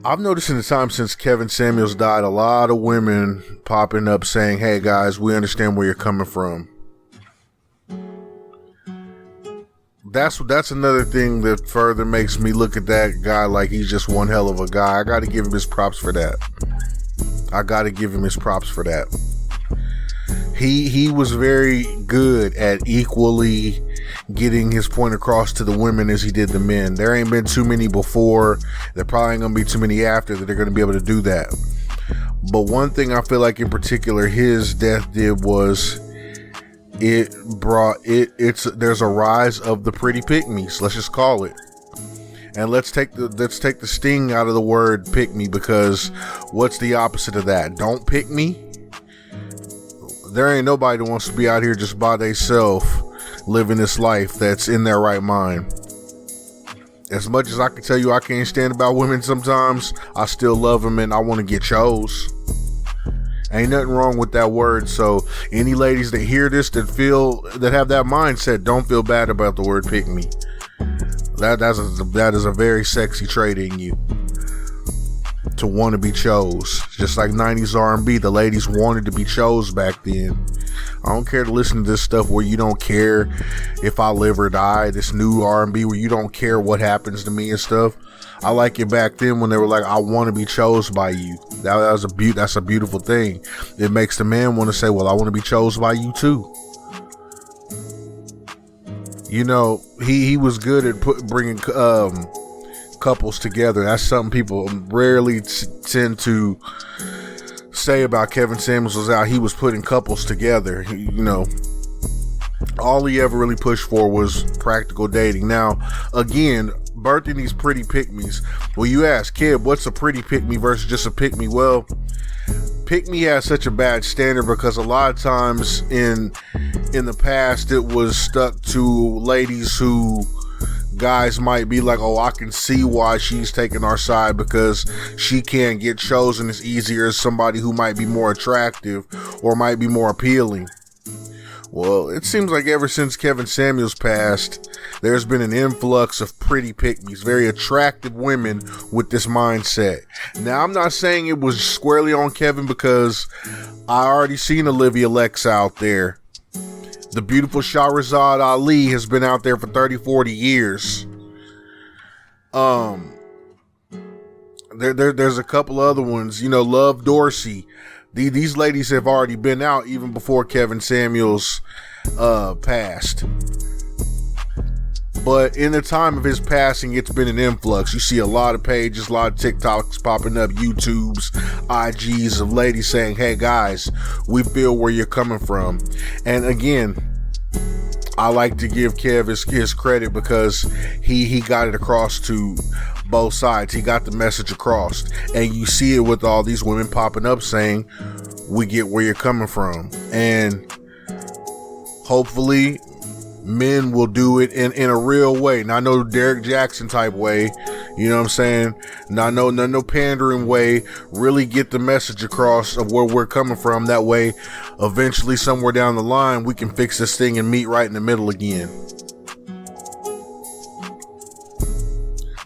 I've noticed in the time since Kevin Samuels died, a lot of women popping up saying, "Hey guys, we understand where you're coming from." That's another thing that further makes me look at that guy like he's just one hell of a guy. I got to give him his props for that. He was very good at equally getting his point across to the women as he did the men. There ain't been too many before. There probably ain't gonna be too many after that are gonna be able to do that. But one thing I feel like in particular his death did was there's a rise of the pretty pygmies, let's just call it. And let's take the sting out of the word pick me, because what's the opposite of that? Don't pick me. There ain't nobody that wants to be out here just by theyself living this life that's in their right mind. As much as I can tell you I can't stand about women sometimes, I still love them and I want to get chose. Ain't nothing wrong with that word. So any ladies that hear this, that have that mindset, don't feel bad about the word pick me. That is a very sexy trait in you, to want to be chose. Just like 90s R&B, the ladies wanted to be chose back then. I don't care to listen to this stuff where you don't care if I live or die. This new R&B where you don't care what happens to me and stuff. I like it back then when they were like, I want to be chose by you. That's a beautiful thing. It makes the man want to say, well, I want to be chose by you too. You know, he was good at bringing couples together. That's something people rarely tend to say about Kevin Samuels, was how he was putting couples together. You know, all he ever really pushed for was practical dating. Now, again, birthing these pretty pick-me's. Well, you ask, kid, what's a pretty pick-me versus just a pick-me? Well, pick-me has such a bad standard because a lot of times in the past it was stuck to ladies who guys might be like, oh, I can see why she's taking our side because she can't get chosen as easier as somebody who might be more attractive or might be more appealing. Well, it seems like ever since Kevin Samuels passed, there's been an influx of pretty pick-me's, very attractive women with this mindset. Now, I'm not saying it was squarely on Kevin because I already seen Olivia Lex out there. The beautiful Shahrazad Ali has been out there for 30, 40 years. There's a couple other ones, you know, Love Dorsey. These ladies have already been out even before Kevin Samuels passed. But in the time of his passing, it's been an influx. You see a lot of pages, a lot of TikToks popping up, YouTubes, IGs of ladies saying, hey guys, we feel where you're coming from. And again, I like to give Kev his credit because he got it across to both sides. He got the message across. And you see it with all these women popping up saying, we get where you're coming from. And hopefully men will do it in a real way. Not no Derek Jackson type way. You know what I'm saying? Not no pandering way. Really get the message across of where we're coming from. That way, eventually somewhere down the line, we can fix this thing and meet right in the middle again.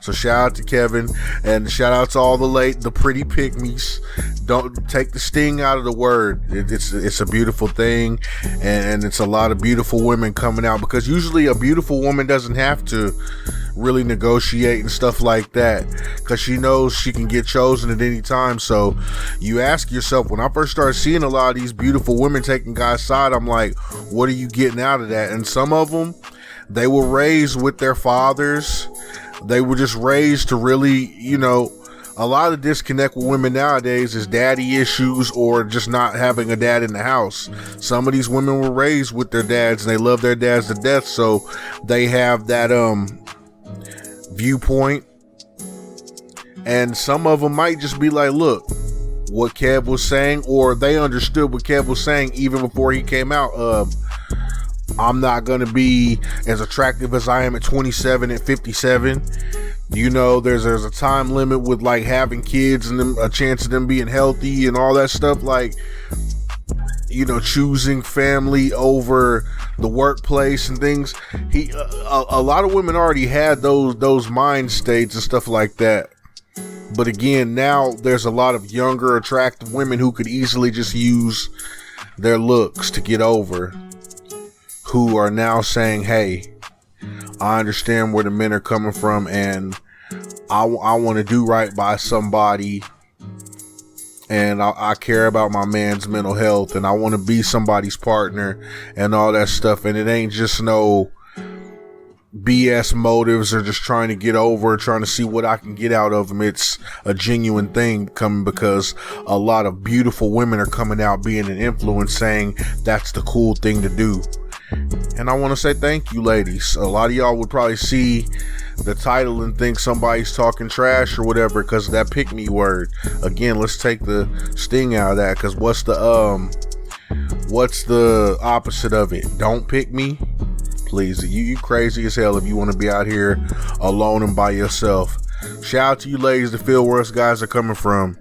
So shout out to Kevin and shout out to all the pretty pick-me's. Don't take the sting out of the word. It's a beautiful thing, and it's a lot of beautiful women coming out, because usually a beautiful woman doesn't have to really negotiate and stuff like that, because she knows she can get chosen at any time. So you ask yourself, when I first started seeing a lot of these beautiful women taking guys' side, I'm like, what are you getting out of that? And some of them, they were raised with their fathers. They were just raised to really, you know, a lot of disconnect with women nowadays is daddy issues or just not having a dad in the house. Some of these women were raised with their dads and they love their dads to death, so they have that viewpoint. And some of them might just be like, look, what Kev was saying, or they understood what Kev was saying even before he came out. I'm not going to be as attractive as I am at 27 and 57. You know, there's a time limit with like having kids and them, a chance of them being healthy and all that stuff. Like, you know, choosing family over the workplace and things. A lot of women already had those mind states and stuff like that But again, now there's a lot of younger, attractive women who could easily just use their looks to get over, who are now saying, hey, I understand where the men are coming from, and I want to do right by somebody, and I care about my man's mental health, and I want to be somebody's partner and all that stuff. And it ain't just no BS motives or just trying to get over, trying to see what I can get out of them. It's a genuine thing coming because a lot of beautiful women are coming out being an influence, saying that's the cool thing to do. And I want to say thank you, ladies. A lot of y'all would probably see the title and think somebody's talking trash or whatever because of that pick me word. Again, let's take the sting out of that, because what's the opposite of it? Don't pick me? Please, you crazy as hell if you want to be out here alone and by yourself. Shout out to you ladies to feel where us guys are coming from.